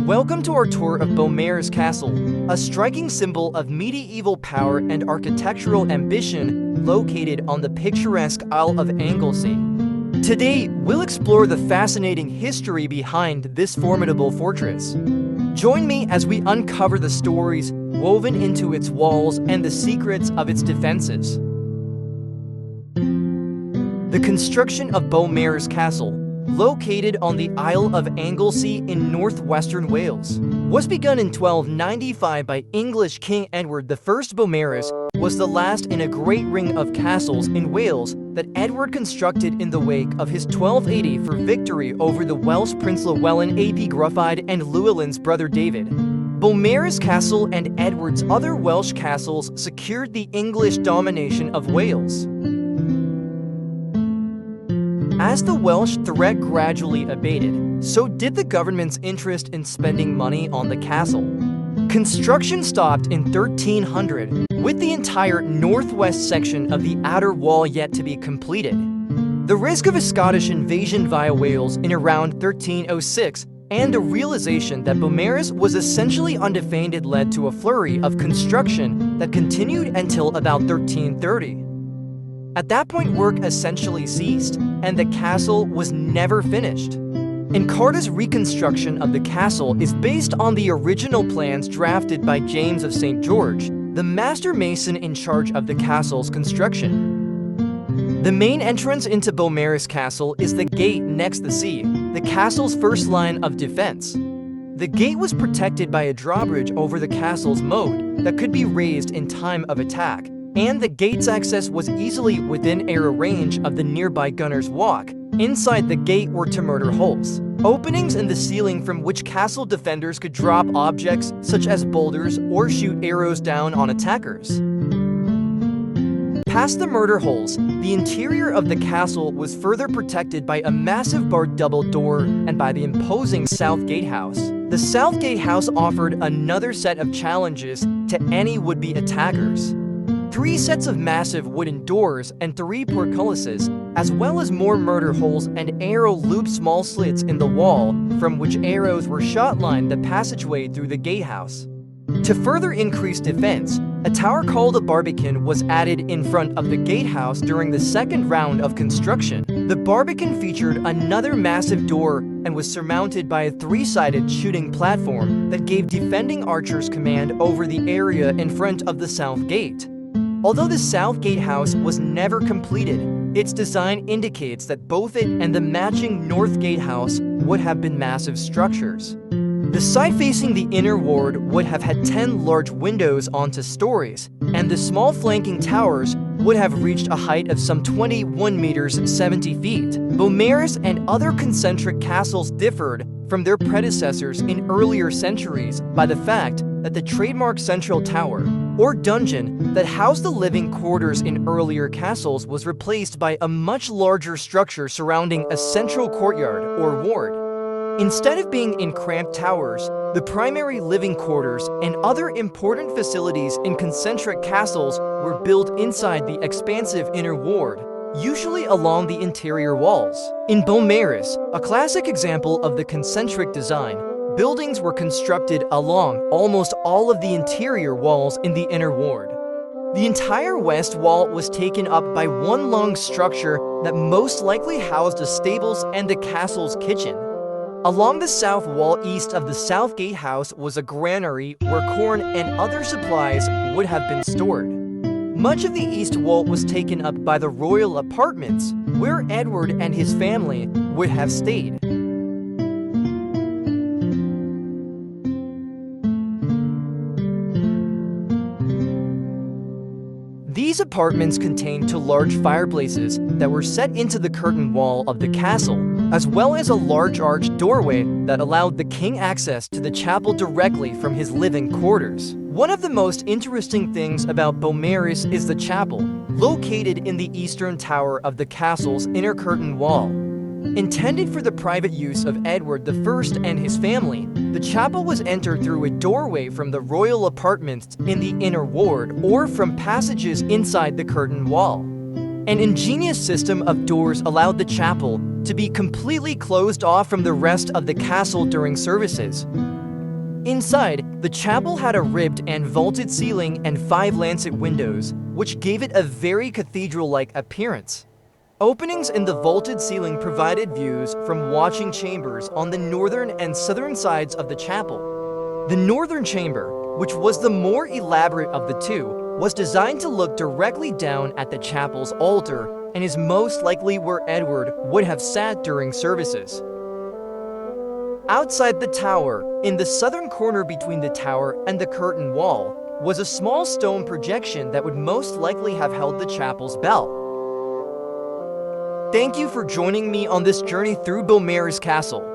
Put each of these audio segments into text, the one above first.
Welcome to our tour of Beaumaris Castle, a striking symbol of medieval power and architectural ambition located on the picturesque Isle of Anglesey. Today, we'll explore the fascinating history behind this formidable fortress. Join me as we uncover the stories woven into its walls and the secrets of its defenses. The construction of Beaumaris Castle, located on the Isle of Anglesey in northwestern Wales, was begun in 1295 by English King Edward I. Beaumaris was the last in a great ring of castles in Wales that Edward constructed in the wake of his 1280 for victory over the Welsh Prince Llewellyn ap Gruffydd and Llewellyn's brother David. Beaumaris Castle and Edward's other Welsh castles secured the English domination of Wales. As the Welsh threat gradually abated, so did the government's interest in spending money on the castle. Construction stopped in 1300, with the entire northwest section of the outer wall yet to be completed. The risk of a Scottish invasion via Wales in around 1306 and the realization that Beaumaris was essentially undefended led to a flurry of construction that continued until about 1330. At that point, work essentially ceased, and the castle was never finished. Encarta's reconstruction of the castle is based on the original plans drafted by James of St. George, the master mason in charge of the castle's construction. The main entrance into Beaumaris Castle is the gate next the sea, the castle's first line of defense. The gate was protected by a drawbridge over the castle's moat that could be raised in time of attack, and the gate's access was easily within arrow range of the nearby Gunner's Walk. Inside the gate were to murder holes, openings in the ceiling from which castle defenders could drop objects such as boulders or shoot arrows down on attackers. Past the murder holes, the interior of the castle was further protected by a massive barred double door and by the imposing South Gatehouse. The South Gatehouse offered another set of challenges to any would-be attackers. 3 sets of massive wooden doors and 3 portcullises, as well as more murder holes and arrow-looped small slits in the wall from which arrows were shot-lined the passageway through the gatehouse. To further increase defense, a tower called a barbican was added in front of the gatehouse during the second round of construction. The barbican featured another massive door and was surmounted by a 3-sided shooting platform that gave defending archers command over the area in front of the south gate. Although the South Gatehouse was never completed, its design indicates that both it and the matching North Gatehouse would have been massive structures. The side facing the inner ward would have had 10 large windows onto stories, and the small flanking towers would have reached a height of some 21 meters 70 feet. Beaumaris and other concentric castles differed from their predecessors in earlier centuries by the fact that the trademark central tower, or dungeon, that housed the living quarters in earlier castles was replaced by a much larger structure surrounding a central courtyard, or ward. Instead of being in cramped towers, the primary living quarters and other important facilities in concentric castles were built inside the expansive inner ward, usually along the interior walls. In Beaumaris, a classic example of the concentric design, buildings were constructed along almost all of the interior walls in the inner ward. The entire west wall was taken up by one long structure that most likely housed the stables and the castle's kitchen. Along the south wall east of the South Gatehouse was a granary where corn and other supplies would have been stored. Much of the east wall was taken up by the royal apartments, where Edward and his family would have stayed. These apartments contained 2 large fireplaces that were set into the curtain wall of the castle, as well as a large arched doorway that allowed the king access to the chapel directly from his living quarters. One of the most interesting things about Beaumaris is the chapel, located in the eastern tower of the castle's inner curtain wall. Intended for the private use of Edward I and his family, the chapel was entered through a doorway from the royal apartments in the inner ward or from passages inside the curtain wall. An ingenious system of doors allowed the chapel to be completely closed off from the rest of the castle during services. Inside, the chapel had a ribbed and vaulted ceiling and 5 lancet windows, which gave it a very cathedral-like appearance. Openings in the vaulted ceiling provided views from watching chambers on the northern and southern sides of the chapel. The northern chamber, which was the more elaborate of the two, was designed to look directly down at the chapel's altar and is most likely where Edward would have sat during services. Outside the tower, in the southern corner between the tower and the curtain wall, was a small stone projection that would most likely have held the chapel's bell. Thank you for joining me on this journey through Beaumaris Castle.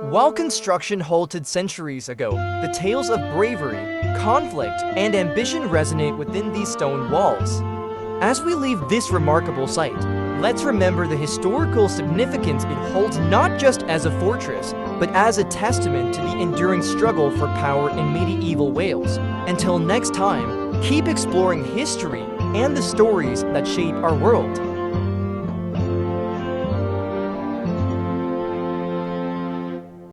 While construction halted centuries ago, the tales of bravery, conflict, and ambition resonate within these stone walls. As we leave this remarkable site, let's remember the historical significance it holds not just as a fortress, but as a testament to the enduring struggle for power in medieval Wales. Until next time, keep exploring history and the stories that shape our world.